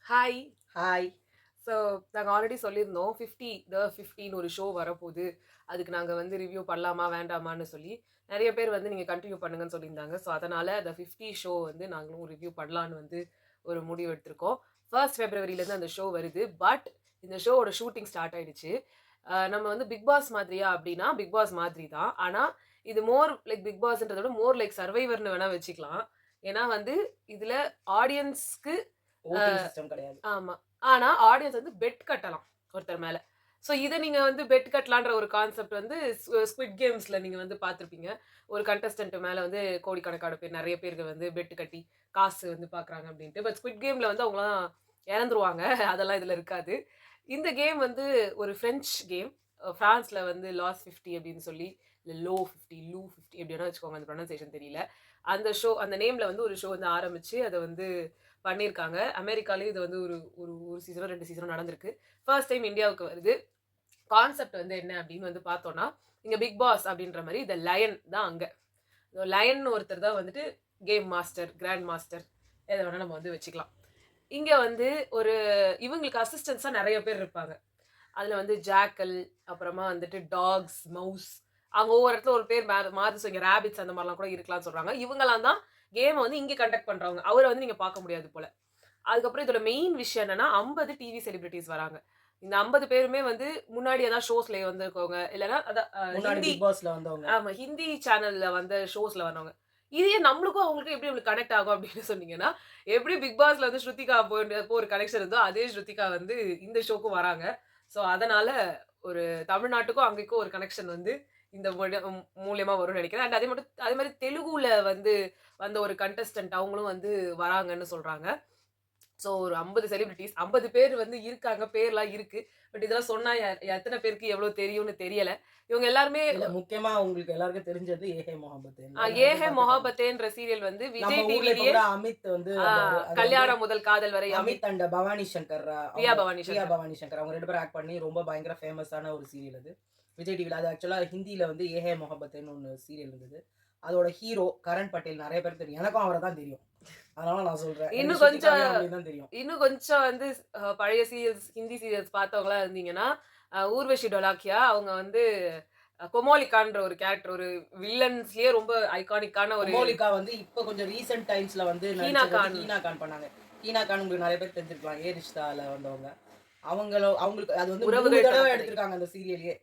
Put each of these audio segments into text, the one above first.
Hi. Hi. So நாங்க already சொல்லியிருந்தோம். 50 ஒரு ஷோ வரப்போது. அதுக்கு நாங்க வந்து ரிவ்யூ பண்ணலாமா, வேண்டாமான்னு சொல்லி, நெறைய பேர் வந்து நீங்க கன்டின்யூ பண்ணுங்கன்னு சொல்லியிருந்தாங்க. ஸோ அதனால அந்த 50 ஷோ வந்து நாங்களும் ரிவ்யூ பண்ணலான்னு வந்து ஒரு முடிவு எடுத்திருக்கோம். 1 ஃபெப்ரவரிலேருந்து அந்த ஷோ வருது. பட் இந்த ஷோவோட ஷூட்டிங் ஸ்டார்ட் ஆயிடுச்சு. நம்ம வந்து பிக் பாஸ் மாதிரியா அப்டின்னா, பிக் பாஸ் மாதிரி தான். ஆனா, இது மோர் லைக் பிக் பாஸ்ன்றத விட மோர் லைக் சர்வைவர்ன்னு வேணா வச்சுக்கலாம். ஏன்னா வந்து, இதுல ஆடியன்ஸ்க்கு வோட்டிங் சிஸ்டம் கிடையாது. ஆமா. ஆனா, ஆடியன்ஸ் வந்து பெட் கட்டலாம் ஒருத்தர் மேல. ஸோ இத நீங்க வந்து பெட் கட்டலான்ற ஒரு கான்செப்ட் வந்து ஸ்குவிட் கேம்ஸ்ல நீங்க வந்து பார்த்திருப்பீங்க. ஒரு கண்டஸ்டன்ட் மேல வந்து கோடிக்கணக்கான பேர் நெறைய பேருக்கு வந்து பெட் கட்டி காசு வந்து பார்க்குறாங்க அப்டின்ட்டு. பட் ஸ்குவிட் கேம்ல வந்து அவங்கலாம் இறந்துருவாங்க. அதெல்லாம் இதுல இருக்காது. இந்த கேம் வந்து ஒரு பிரெஞ்ச் கேம். பிரான்ஸ்ல வந்து லாஸ் 50 அப்டின்னு சொல்லி, இல்ல லோ 50, லூ 50 எப்டி வேணா வச்சுக்கோங்க. அந்த ப்ரொனன்சியேஷன் தெரியல. அந்த நேம்ல வந்து ஒரு ஷோ வந்து ஆரம்பிச்சு, அத வந்து பண்ணியிருக்காங்க. அமெரிக்காலயும் இது வந்து ஒரு ஒரு 1 சீசனோ, 2 சீசனோ நடந்திருக்கு. ஃபர்ஸ்ட் டைம் இந்தியாவுக்கு வருது. கான்செப்ட் வந்து என்ன அப்படின்னு வந்து பார்த்தோம்னா, இங்க பிக் பாஸ் அப்படின்ற மாரி த லயன் தான் அங்க. லயன் ஒருத்தர் தான் வந்துட்டு கேம் மாஸ்டர், கிராண்ட் மாஸ்டர் எத வேணா நம்ம வந்து வச்சுக்கலாம். இங்க வந்து ஒரு இவங்களுக்கு அசிஸ்டன்ட்ஸா நெறைய பேர் இருப்பாங்க. அதுல வந்து ஜாக்கல், அப்புறமா வந்துட்டு டாக்ஸ், மவுஸ் அவங்க ஒவ்வொரு இடத்துல ஒரு பேர் மாறுது. ஸோ இங்க ராபிட்ஸ் அந்த மாரிலாம் கூட இருக்கலாம்னு சொல்றாங்க. இவங்கலாம் தான் கேம வந்து இங்க கண்டக்ட் பண்றவங்க. அவர வந்து நீங்க பார்க்க முடியாது போல. அதுக்கப்புறம் இதோட மெயின் விஷயம் என்னன்னா, 50 டிவி செலிபிரிட்டீஸ் வராங்க. இந்த 50 பேருமே வந்து முன்னாடி ஏதாவது ஷோஸ்ல வந்திருக்கவங்க. இல்லன்னா அதான் முன்னாடி ஹிந்தி பிக் பாஸ்ல வந்தவங்க. ஆமா. ஹிந்தி சேனல்ல வந்த ஷோஸ்ல வந்தவங்க. இதே நம்மளுக்கும் அவங்களுக்கும் எப்படி உங்களுக்கு கனெக்ட் ஆகும் அப்படின்னு சொன்னீங்கன்னா, எப்படி பிக் பாஸ்ல வந்து ஸ்ருதிகா அப்போ ஒரு கனெக்ஷன் இருந்தோ, அதே ஸ்ருதிகா வந்து இந்த ஷோக்கும் வராங்க. ஸோ அதனால ஒரு தமிழ்நாட்டுக்கும் அங்கேக்கும் ஒரு கனெக்ஷன் வந்து இந்த மூலியமா வரும்னு நெனைக்கிறேன். அண்ட் அதே மாரி தெலுங்குல வந்து வந்த ஒரு கண்டஸ்டன்ட் அவங்களும் வந்து வராங்கன்னு சொல்றாங்க. ஸோ ஒரு 50 செலிபிரிட்டீஸ் 50 பேர் வந்து இருக்காங்க. பேர்லாம் இருக்கு. பட் இதெல்லாம் சொன்னா எத்தன பேருக்கு எவ்வளோ தெரியும்னு தெரியல. இவங்க எல்லாருமே இல்ல முக்கியமா உங்களுக்கு எல்லாருக்கும் தெரிஞ்சது ஏஹே மொஹப்பத். நெறைய "ஏஹே பேர் பார்த்திருப்பாங்க. மொஹப்பத்தேன்ற" சீரியல் வந்து நம்ம விஜய் ஊர்ல இப்ப டிவிலயே கூட அமித் வந்து ஆ வந்தாரு. அது வந்து கல்யாணம் முதல் காதல் வரை அமித் அண்ட் பவானி சங்கர் பிரியா அவங்க பவானி பிரியா சங்கர். பவானி சங்கர் அவங்க 2 பேரும் ஆக்ட் பண்ணி ரொம்ப பயங்கர ஃபேமஸான ஒரு சீரியல் அது. விஜய் டிவில அது ஆக்சுவலா ஹிந்தியில வந்து ஏஹே மொஹப்பத்ன்னு ஒண்ணு சீரியல் இருந்தது. அதோட ஹீரோ கரண் பட்டேல் நெறைய பேருக்கு தெரியும். எனக்கும் அவர தான் தெரியும். அதனால நான் சொல்றேன். எனக்கு இன்னும் கொஞ்சம் ஸ்ருதிகாவையும் அவங்களையும் தான் தெரியும். இன்னும் கொஞ்சம் வந்து பழைய சீரியல்ஸ் ஹிந்தி சீரியல்ஸ் பார்த்தவங்களா இருந்தீங்கன்னா, ஊர்வஷி டொலாக்கியா அவங்க வந்து கொமோலிகான்ற ஒரு கேரக்டர் ஒரு வில்லன்ஸ்லயே ரொம்ப ஐகானிக்கான ஒரு கொமோலிகா வந்து இப்ப கொஞ்சம் ரீசென்ட் டைம்ஸ்ல வந்து ஹீனா நடிச்சது வந்து கான். ஹீனா கான் பண்ணாங்க. ஹீனா கான் உங்களுக்கு நெறைய பேர் தெரிஞ்சிருக்கலாம். ஏ ரிஷ்தால வந்தவங்க. அவங்களுக்கு அது வந்து 3 உறவுகள் தடவ படத்துல. எடுத்திருக்காங்க அந்த சீரியலயே.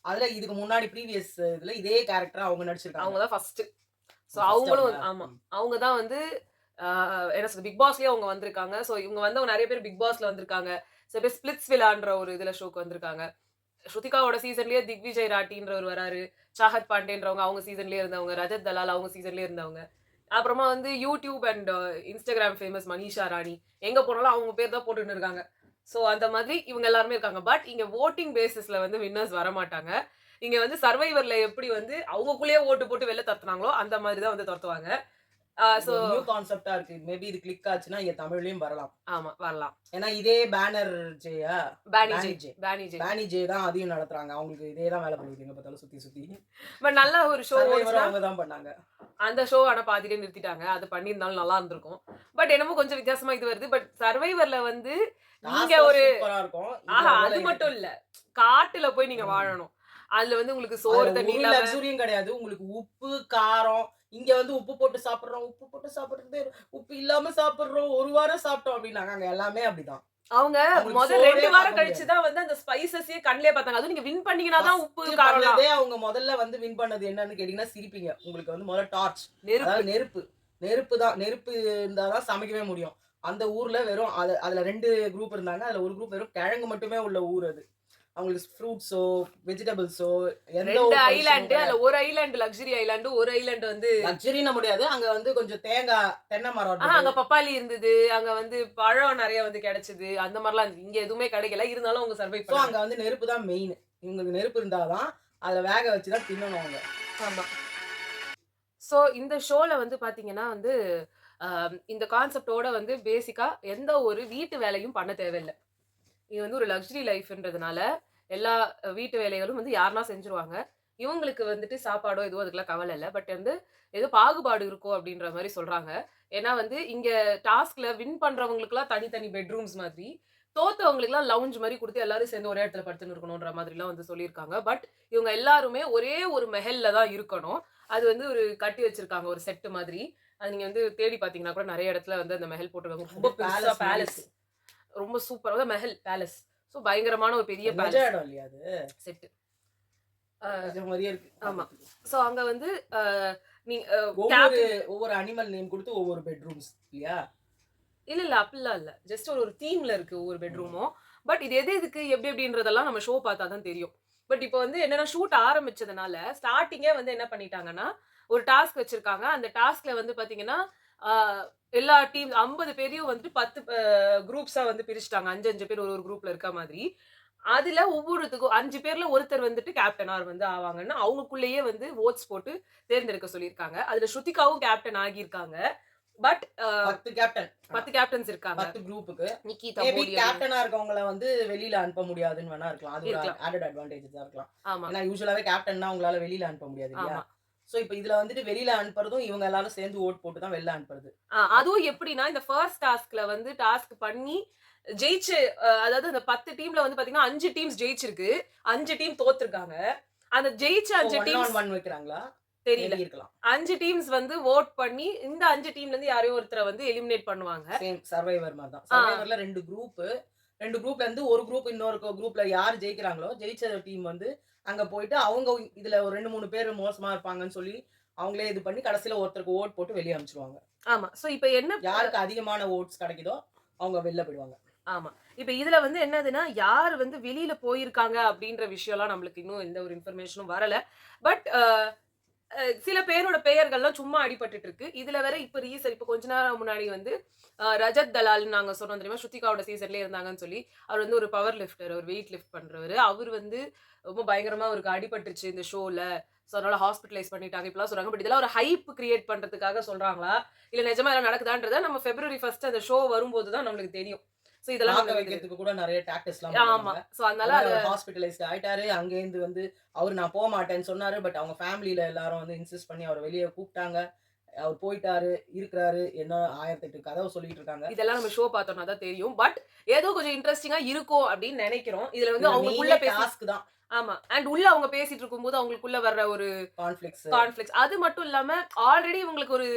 அதுல இதுக்கு முன்னாடி ப்ரீவியஸ் இதுல இதே கேரக்டர அவங்க நடிச்சிருக்காங்க. அவங்க தான் ஃபர்ஸ்ட். ஸோ ஓ ஃபர்ஸ்ட் அவங்களும் அவங்களா? ஆமா. ம். அவங்க தான் வந்து அ என்ன சொல்றது பிக் பாஸ்லயே அவங்க வந்திருக்காங்க. ஸோ இவங்க வந்தவங்க நெறைய பேர் பிக் பாஸ்ல வந்திருக்காங்க. சில பேர் ஸ்பிளிட்ஸ் வில்லான்ற ஒரு இதுல ஷோக்கு வந்திருக்காங்க. ஸ்ருதிகாவோட சீசன்லயே திக்விஜய் ராட்டின்றவர் வராரு. சாஹத் பாண்டேன்றவங்க அவங்க சீசன்லயே இருந்தவங்க. ரஜத் தலால் அவங்க சீசன்லயே இருந்தவங்க. அப்புறமா வந்து YouTube and Instagram famous Manisha Rani. எங்க போனாலும் அவங்க பேர் தான் போட்டுன்னு இருக்காங்க. ஸோ அந்த மாதிரி இவங்க எல்லாருமே இருக்காங்க. பட் இங்க வோட்டிங் பேசிஸ்ல வந்து வின்னர்ஸ் வரமாட்டாங்க. இங்க வந்து சர்வைவர்ல எப்படி வந்து அவங்கக்குள்ளேயே ஓட்டு போட்டு வெளில தொரத்துனாங்களோ, அந்த மாதிரி தான் வந்து தொரத்துவாங்க. இது ஸோ ஒரு நியூ கான்செப்ட்டா இருக்கு. மேபி இது கிளிக் ஆச்சுன்னா இங்க தமிழ்லயும் வரலாம். ஆமா வரலாம். ஏன்னா இதே பேனர் ஜேயா? Banijay Banijay. Banijay. Banijay தான் அதையும் நடத்துறாங்க. அவங்களுக்கு இதே தான் வேல போகுது எங்க பார்த்தாலும் சுத்தி சுத்தி. பட் நல்ல ஒரு ஷோ சர்வைவரும் ஓடுச்சுன்னா அவங்க தான் பண்ணாங்க. அந்த ஷோ ஆனா பாதியிலே நிறுத்திட்டாங்க. அது பண்ணியிருந்தாலும் நல்லா இருந்திருக்கும். பட் என்னமோ கொஞ்சம் வித்தியாசமா இது வருது. பட் சர்வைவர்ல வந்து நீங்க டாஸ்க்லாம் ஒரு சூப்பரா இருக்கும். இதுல அது அதெல்லாம் மட்டும் இல்ல. காட்டுல போய் நீங்க ம். வாழணும். அதுல வந்து உங்களுக்கு அதுல சோறு தண்ணி ஒரு இல்லாம லக்ஸூரியும் கிடையாது. உங்களுக்கு உப்பு, காரம் இங்க வந்து உப்பு போட்டு சாப்பிடுறோம். உப்பு போட்டு சாப்பிடுறது, உப்பு இல்லாம சாப்பிடுறோம். 1 வாரம் சாப்பிட்டோம் அப்டின்னாங்க. அங்க எல்லாமே அப்டிதான். அவங்க அவங்களுக்கு 2 சோறே வாரம் பார்க்க கழிச்சு முடியாது. தான் வந்து அந்த ஸ்பைசஸயே கண்லயே பார்த்தாங்க. அதுவும் நீங்க வின் பண்ணீங்கன்னா தான் உப்பு, ஃபர்ஸ்ட் காரம்லாம். பண்ணதே அவங்க முதல்ல வந்து வின் பண்ணது என்னன்னு கேட்டீங்கன்னா சிரிப்பீங்க. உங்களுக்கு வந்து முதல்ல டார்ச். நெருப்பு. அதாவது நெருப்பு. நெருப்பு தான். நெருப்பு இருந்தா தான் சமைக்கவே முடியும். அந்த ஊர்ல வெறும் அதுல 2 குரூப் இருந்தாங்க. அதுல ஒரு குரூப் வெறும் கிழங்கு மட்டுமே உள்ள ஊர் அது. அவங்களுக்கு ஃப்ரூட்ஸோ, வெஜிடபிள்ஸோ எந்த 2 ஒரு ப்ரொவிஷனும் ஐலேண்ட். அதுல கிடையாது. ஒரு ஐலேண்ட் லக்ஸரி ஐலேண்ட், ஒரு ஐலேண்ட் வந்து லக்ஸரின்னு முடியாது. அங்க வந்து கொஞ்சம் தென்னை மரம் இருந்தது. அங்க பப்பாளி இருந்தது. அங்க வந்து பழம் நெறைய வந்து கிடைச்சது. அந்த மாரிலாம் இருந்தது. இங்க எதுவுமே கிடைக்கல. இருந்தாலும் அவங்க சர்வை ஸோ பண்ணாங்க. அங்க வந்து நெருப்பு தான் மெயின். இவங்களுக்கு நெருப்பு இருந்தா தான், அதுல வேக வச்சு தான் தின்னணும் அவங்க. ஆமா. ஸோ இந்த ஷோல வந்து பார்த்தீங்கன்னா வந்து, இந்த கான்செப்ட்டோட வந்து பேசிக்கா எந்த ஒரு வீட்டு வேலையும் பண்ண தேவையில்ல. இது வந்து ஒரு லக்ஸரி லைஃப்ன்றதுனால, எல்லா வீட்டு வேலைகளும் வந்து யாருனா செஞ்சுருவாங்க. இவங்களுக்கு வந்துட்டு சாப்பாடோ, எதுவோ அதுக்கெல்லாம் கவல இல்ல. பட் வந்து ஏதோ பாகுபாடு இருக்கும் அப்டின்ற மாரி சொல்றாங்க. ஏன்னா வந்து இங்க டாஸ்க்ல வின் பண்றவங்களுக்குலாம் தனித்தனி பெட்ரூம்ஸ் மாதிரி, தோத்தவங்களுக்குலாம் லவுஞ்ச் மாரி குடுத்து எல்லாரும் சேர்ந்து ஒரே இடத்துல படுத்துன்னு இருக்கணும்ன்ற மாதிரிலாம் வந்து சொல்லியிருக்காங்க. பட் இவங்க எல்லாருமே ஒரே ஒரு மெஹல்ல தான் இருக்கணும். அது வந்து ஒரு கட்டி வச்சிருக்காங்க ஒரு செட் மாதிரி. அது நீங்க வந்து தேடி பார்த்தீங்கன்னா கூட நெறைய இடத்துல வந்து அந்த மெஹல் போட்டுருக்காங்க. ரொம்ப பெருசா பேலஸ். ரொம்ப சூப்பரா பேலஸ். சோ பயங்கரமான ஒரு பெரிய நிஜ பேலஸ் இடம் இல்லையா அது? செட். நிஜ மாதிரியே இருக்கு. ஆமா. சோ அங்க வந்து நீங்க ஒவ்வொரு ஒவ்வொரு அனிமல் நேம் கொடுத்து ஒவ்வொரு பெட்ரூம்ஸ் இல்லையா? இல்ல அப்படிலாம் இல்ல. ஜஸ்ட் ஒரு தீம்ல இருக்கு ஒவ்வொரு பெட்ரூமும். பட் இது எதுக்கு எப்படின்றதெல்லாம் நம்ம ஷோ பார்த்தா தான் தெரியும். பட் இப்போ வந்து என்னன்னா ஷூட் ஆரம்பிச்சதுனால ஸ்டார்ட்டிங்கே வந்து என்ன பண்ணிட்டாங்கன்னா, ஒரு டாஸ்க் வச்சிருக்காங்க. அந்த டாஸ்க்ல வந்து பாத்தீங்கன்னா, ஆ எல்லா டீம் 50 பேரையும் வந்துட்டு 10 குரூப்ஸா வந்து பிரிச்சுட்டாங்க. 5, 5 பேர் ஒரு குரூப்ல இருக்க மாதிரி. அதுல ஒவ்வொருத்துக்கும் 5 பேர்ல ஒருத்தர் வந்துட்டு கேப்டனா வந்து ஆவாங்கன்னு அவங்களுக்குள்ளேயே வந்து வோட்ஸ் போட்டு தேர்ந்தெடுக்க சொல்லியிருக்காங்க. அதுல ஸ்ருதிகாவும் கேப்டன் ஆகியிருக்காங்க. But 10 captain. 10 கேப்டன்ஸ் இருக்காங்க. 10 குரூப்புக்கு. நிக்கிதா மேபி மோடி கேப்டனா இருக்கவங்கள வந்து வெளியில அனுப்ப முடியாதுன்னு வேணா இருக்கலாம். அது ஒரு இருக்கலாம். ஆடட் அட்வான்டேஜ் தான் இருக்கலாம். ஆமா, ஏன்னா யூசுவலாவே கேப்டன்னா உங்களால வெளியில அனுப்ப முடியாது இல்லையா? ஆமா. சோ இப்ப இதுல வந்துட்டு வெளியில அனுப்புறதும் இவங்க எல்லாரும் சேர்ந்து ஓட் போட்டு தான் வெளில அனுப்புறது. அதுவும் எப்படின்னா, இந்த ஃபர்ஸ்ட் டாஸ்க்ல வந்து டாஸ்க் பண்ணி ஜெயிச்சு அதாவது அந்த 10 டீம்ல வந்து பாத்தீங்கன்னா 5 டீம்ஸ் ஜெயிச்சிருக்கு. 5 டீம் தோத்துருக்காங்க. அந்த ஜெயிச்ச 5 1 டீம்ஸ் on 1 வைக்கிறாங்களா? தெரியல. மேபி இருக்கலாம். 5 டீம்ஸ் வந்து வோட் பண்ணி இந்த 5 டீம்ல இருந்து யாரையோ ஒருத்தர வந்து எலிமினேட் பண்ணுவாங்க. சேம் சர்வைவர் மாதிரி தான். சர்வைவர்ல 2 குரூப். 2 குரூப்ல இருந்து ஒரு குரூப் இன்னொரு குரூப்ல யார் ஜெயிக்கிறாங்களோ, ஜெயிச்ச டீம் வந்து அங்க போயிட்டு அவங்க இதுல ஒரு 2, 3 பேர் மோசமா இருப்பாங்கன்னு சொல்லி அவங்களே இது பண்ணி கடைசில ஒருத்தருக்கு ஓட் போட்டு வெளிய அனுப்பிச்சுருவாங்க. ஆமா. சோ இப்ப என்ன யாருக்கு அதிகமான ஓட்ஸ் கிடைக்குதோ அவங்க வெளில போயிடுவாங்க. ஆமா. இப்ப இதுல வந்து என்னதுன்னா, யார் வந்து வெளியில போயிருக்காங்க அப்படின்ற விஷயம்லாம் நம்மளுக்கு இன்னும் எந்த ஒரு இன்ஃபர்மேஷனும் வரல. பட் சில பேரோட பெயர்கள்லாம் சும்மா அடிபட்டுட்டு இருக்கு. இதுல வேற இப்ப கொஞ்ச நேரம் முன்னாடி வந்து ரஜத் தலால்ன்னு நாங்க சொன்னோம் தெரியுமா? ஸ்ருதிகாவோட சீசன்லயே இருந்தாங்கன்னு சொல்லி. அவர் வந்து ஒரு பவர் லிஃப்டர். ஒரு வெயிட் லிஃப்ட் பண்றவரு. அவரு வந்து ரொம்ப பயங்கரமா அவருக்கு அடிபட்டுருச்சு இந்த ஷோல. சோ அதனால ஹாஸ்பிட்டலைஸ் பண்ணிட்டாங்க. இப்படிலாம் சொல்றாங்க. பட் இதெல்லாம் ஒரு ஹைப் கிரியேட் பண்றதுக்காக சொல்றாங்களா? இல்ல நிஜமா எல்லாம் நடக்குதான்றத நம்ம February 1 அந்த ஷோ வரும்போது தான் நம்மளுக்கு தெரியும். சோ இதெல்லாம் பார்க்க நமக்கு வைக்கிறதுக்கு கூட நிறைய டாக்டிக்ஸ்லாம் ஆமா. பண்ணுவாங்க. சோ அதனால அவர் ஹாஸ்பிடலைஸ்ட் ஆயிட்டாரு. அங்கேருந்து வந்து அவரு நான் போமாட்டேன்னு சொன்னாரு. பட் அவங்க ஃபேமிலில எல்லாரும் வந்து இன்சிஸ்ட் பண்ணி அவர வெளிய கூப்பிட்டாங்க. அவர் போயிட்டாரு, இருக்கிறாரு. என்ன 1008 கதவ சொல்லிட்டு இருக்காங்க. இதெல்லாம் நம்ம ஷோ பார்த்தோம்னா தான் தெரியும். பட் ஏதோ கொஞ்சம் இன்ட்ரஸ்டிங்கா இருக்கும் அப்படின்னு நெனைக்கிறோம். இதுல வந்து இதுல அவங்களுக்குள்ள மெயினே டாஸ்க் தான். ஆமா. அண்ட் உள்ள அவங்க பேசிட்டு இருக்கும்போது அவங்களுக்குள்ள வர்ற ஒரு கான்ஃப்ளிக்ட்ஸ் அது மட்டும் இல்லாம ஆல்ரெடி இவங்களுக்கு ஒரு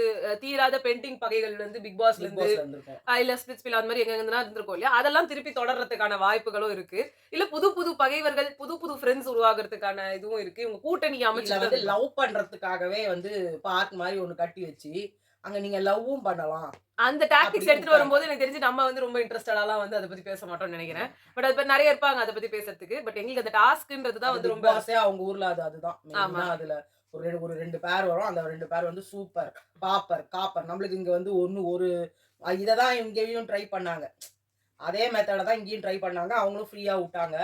தீராத பெண்டிங் பகைகள் வந்து பிக் பாஸ்ல பிக் இருந்து பாஸ்ல இருந்திருக்கும். இல்ல ஸ்பிளிட்ஸ் பில் அந்த மாதிரி எங்க இருந்துனா இருந்திருக்கும் இல்லையா? அதெல்லாம் திருப்பி தொடர்றதுக்கான வாய்ப்புகளும் இருக்கு. இல்ல புது புது பகைவர்கள், புது புது ஃப்ரெண்ட்ஸ் உருவாகுறதுக்கான இதுவும் இருக்கு. இவங்க கூட்டணி இதுல அமைச்சு வந்து லவ் பண்றதுக்காகவே வந்து பார்க் மாதிரி ஒண்ணு கட்டி வச்சு, அங்க நீங்க லவ்வும் பண்ணலாம். அந்த டாக்டிக்ஸ் அப்படி எடுத்துட்டு வரும்போது எனக்கு தெரிஞ்சு நம்ம வந்து ரொம்ப இன்ட்ரெஸ்டடாலாம் வந்து அத பத்தி பேச மாட்டோம்னு நெனைக்கிறேன். பட் அது பத்தி நெறைய இருப்பாங்க அத பத்தி பேசுறதுக்கு. பட் எங்களுக்கு அந்த டாஸ்க்ன்றது தான் வந்து பிக் ரொம்ப பாஸே அவங்க ஊர்ல அதுதான். ஆமா. மெயினா அதுல ஒரு 2 பேர் வரும். அந்த 2 பேர் வந்து சூப்பர், பாப்பர், காப்பர். நம்மளுக்கு இங்க வந்து ஒரு இததான் இங்கேயும் ட்ரை பண்ணாங்க. அதே மெத்தட தான் இங்கேயும் ட்ரை பண்ணாங்க. அவங்களும் ஃப்ரீயா விட்டாங்க.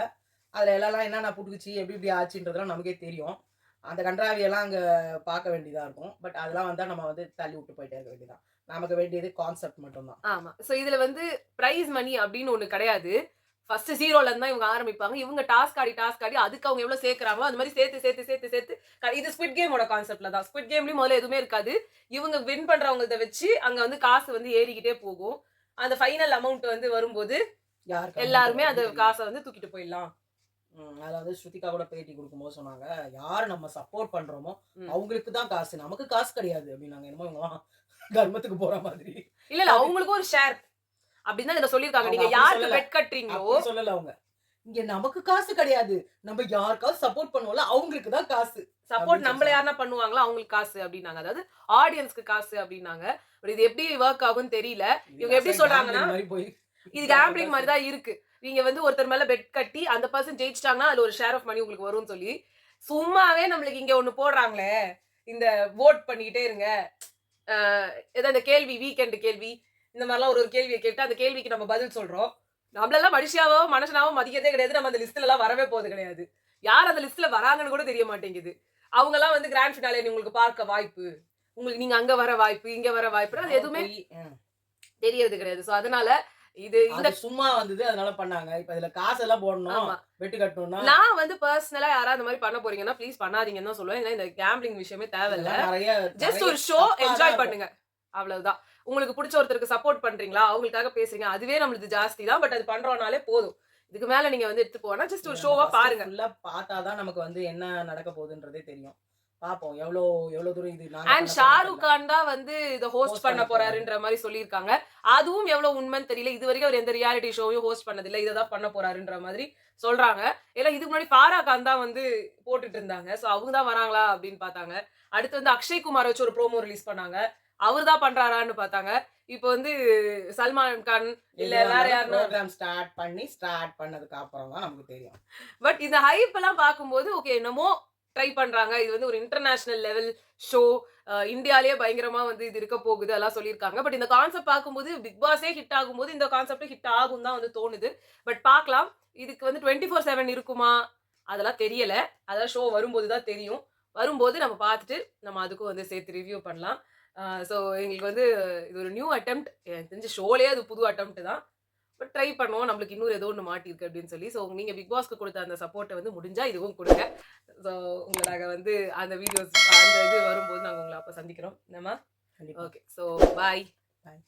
அதுல எல்லாம் என்னென்ன புட்டுக்குச்சு, எப்படி எப்படி ஆச்சுன்றதெல்லாம் நமக்கே தெரியும். அந்த கண்றாவியெல்லாம் அங்க பார்க்க வேண்டியதா இருக்கும். பட் அதெல்லாம் வந்தா நம்ம வந்து தள்ளி விட்டு போயிட்டே இருக்க வேண்டியதுதான். நமக்கு வேண்டியது கான்செப்ட் மட்டும் தான். ஆமா. சோ இதுல வந்து பிரைஸ் மணி அப்படின்னு ஒண்ணு கிடையாது. ஃபர்ஸ்ட் 0ல இருந்து தான் இவங்க ஆரம்பிப்பாங்க. இவங்க டாஸ்க் ஆடி அதுக்கு அவங்க எவ்வளவு சேர்க்கறாங்களோ அந்த மாதிரி சேர்த்து இது ஸ்குவிட் கேமோட கான்செப்ட்ல தான். ஸ்குவிட் கேம்லயும் முதல்ல எதுவுமே இருக்காது. இவங்க வின் பண்றவங்கத வச்சு அங்க வந்து காசு வந்து ஏறிக்கிட்டே போகும். அந்த ஃபைனல் அமௌண்ட் வந்து வரும்போது யாருக்கு எல்லாருமே அந்த காச வந்து தூக்கிட்டு போயிடலாம். அதாவது ஸ்ருதிகா கூட பேட்டி கொடுக்கும்போது சொன்னாங்க, யாரு நம்ம சப்போர்ட் பண்றோமோ ம். அவங்களுக்கு தான் காசு. நமக்கு காசு கிடையாது அப்படின்னாங்க. என்னமோ இவங்கலாம் தர்மத்துக்கு போற மாதிரி. இல்ல அவங்களுக்கும் ஒரு ஷேர் அப்படின்னு தான் இதுல சொல்லிருக்காங்க. அவங்க நீங்க அப்படி யாருக்கு சொல்லல. பெட் கட்டுறீங்களோ அப்படி சொல்லல அவங்க. இங்க நமக்கு காசு கிடையாது. நம்ம யாருக்காவது சப்போர்ட் பண்ணுவோம்ல அவங்களுக்கு தான் காசு. சப்போர்ட் அப்படின்னு நம்மள சொல்றாங்க. யாருன்னா பண்ணுவாங்களோ அவங்களுக்கு காசு அப்படின்னாங்க. அதாவது ஆடியன்ஸ்க்கு காசு அப்படின்னாங்க. பட் இது எப்படி ஒர்க் ஆகும்னு தெரியல. இவங்க எப்படி சொல்றாங்கன்னா gambling மாதிரி போய் இது கேம்பிளிங் மாதிரி தான் இருக்கு. நீங்க வந்து ஒருத்தர் மேல பெட் கட்டி அந்த பர்சன் ஜெயிச்சிட்டாங்கன்னா அதுல ஒரு ஷேர் ஆஃப் மணி உங்களுக்கு வரும்னு சொல்லி சும்மாவே நம்மளுக்கு இங்க ஒண்ணு போடுறாங்களே இந்த வோட் பண்ணிக்கிட்டே இருங்க. ஏதோ இந்த கேள்வி வீக்கெண்ட் கேள்வி இந்த மாதிரிலாம் ஒரு கேள்வியை கேட்டு அந்த கேள்விக்கு நம்ம பதில் சொல்றோம். நம்மளெல்லாம் மனுஷனாவோ மதிக்கிறதே கிடையாது. நம்ம அந்த லிஸ்ட்ல எல்லாம் வரவே போறது கிடையாது. யார் அந்த லிஸ்ட்ல வராங்கன்னு கூட தெரிய மாட்டேங்குது. அவங்க எல்லாம் வந்து கிராண்ட் ஃபினாலே உங்களுக்கு பார்க்க வாய்ப்பு, உங்களுக்கு நீங்க அங்க வர வாய்ப்பு, இங்க வர வாய்ப்பு, அது எதுவுமே தெரியறது கிடையாது. சோ அதனால இந்த சும்மா வந்தது அதனால பண்ணாங்க. இப்ப இதுல காசெல்லாம் போடணும், வெட்டு கட்டணும்னா நான் வந்து பர்சனலா யாராவது அந்த மாதிரி பண்ண போறீங்கன்னா ப்ளீஸ் பண்ணாதீங்கன்னு தான் சொல்லுவேன். ஏன்னா இந்த கேம்பிளிங் விஷயமே தேவையில்ல. ஜஸ்ட் ஒரு ஷோ என்ஜாய் பண்ணுங்க. அவ்வளவுதான். உங்களுக்கு பிடிச்ச ஒருத்தருக்கு சப்போர்ட் பண்றீங்களா, அவங்களுக்காக பேசுறீங்க, அதுவே நம்மளுக்கு ஜாஸ்தி தான். பட் அது பண்றோம்னாலே போதும். இதுக்கு மேல நீங்க வந்து எடுத்து போனா ஜஸ்ட் ஒரு ஷோவா பாருங்க. ஃபுல்லா பார்த்தா தான் நமக்கு வந்து என்ன நடக்க போகுதுன்றதே தெரியும். பார்ப்போம். எவ்வளோ எவ்வளோ தூரம் இது நாங்க அண்ட் பண்ண ஷாருக் போறோம் கான் தான் வந்து இத ஹோஸ்ட் ஹோஸ்ட் பண்ண பண்ண போறாரு. போறாருன்ற மாரி சொல்லியிருக்காங்க. அதுவும் எவ்வளவு உண்மைன்னு தெரியல. இதுவரைக்கும் அவர் எந்த ரியாலிட்டி ஷோவையும் ஹோஸ்ட் பண்ணதில்ல. இத தான் பண்ண போறாருன்ற மாதிரி சொல்றாங்க. ஏன்னா இதுக்கு முன்னாடி ஃபாரா கான் தான் வந்து போட்டுட்டு இருந்தாங்க. சோ அவங்க தான் வராங்களா அப்படின்னு பார்த்தாங்க. அடுத்து வந்து அக்ஷய் குமார் வச்சு ஒரு ப்ரோமோ ரிலீஸ் பண்ணாங்க. அவர் தான் பண்றாரான்னு பார்த்தாங்க. இப்போ வந்து சல்மான் கான் இல்ல வேற யாருன்னா ப்ரோகிராம் ஸ்டார்ட் பண்ணதுக்கு அப்புறம் தான் நமக்கு தெரியும். பட் இந்த ஹைப் எல்லாம் பார்க்கும்போது ஓகே என்னமோ ட்ரை பண்றாங்க. இது வந்து ஒரு இன்டர்நேஷனல் லெவல் ஷோ. இந்தியாலயே பயங்கரமா வந்து இது இருக்க போகுது எல்லாம் சொல்லியிருக்காங்க. பட் இந்த கான்செப்ட் பார்க்கும்போது பிக் பாஸே ஹிட் ஆகும்போது இந்த கான்செப்டும் ஹிட் ஆகும் தான் வந்து தோணுது. பட் பார்க்கலாம். இதுக்கு வந்து 24/7 இருக்குமா? அதெல்லாம் தெரியல. அதெல்லாம் ஷோ வரும்போது தான் தெரியும். வரும்போது நம்ம பார்த்துட்டு நம்ம அதுக்கும் வந்து சேர்த்து ரிவ்யூ பண்ணலாம். ஸோ எங்களுக்கு வந்து இது ஒரு நியூ அட்டெம்ப்ட். எனக்கு தெரிஞ்சு ஷோலயே அது புது அட்டெம்ப்ட் தான். பட் ட்ரை பண்ணுவோம். நம்மளுக்கு இன்னொரு ஏதோ ஒண்ணு மாட்டியிருக்கு அப்படின்னு சொல்லி. ஸோ நீங்க பிக் பாஸ்க்கு குடுத்த அந்த சப்போர்ட்ட வந்து முடிஞ்சா இதுவும் குடுங்க. ஸோ உங்கள நாங்க வந்து அந்த வீடியோஸ் அந்த இது வரும்போது நாங்க உங்கள அப்ப சந்திக்கிறோம். என்னம்மா? கண்டிப்பா. ஓகே. So bye. பாய்.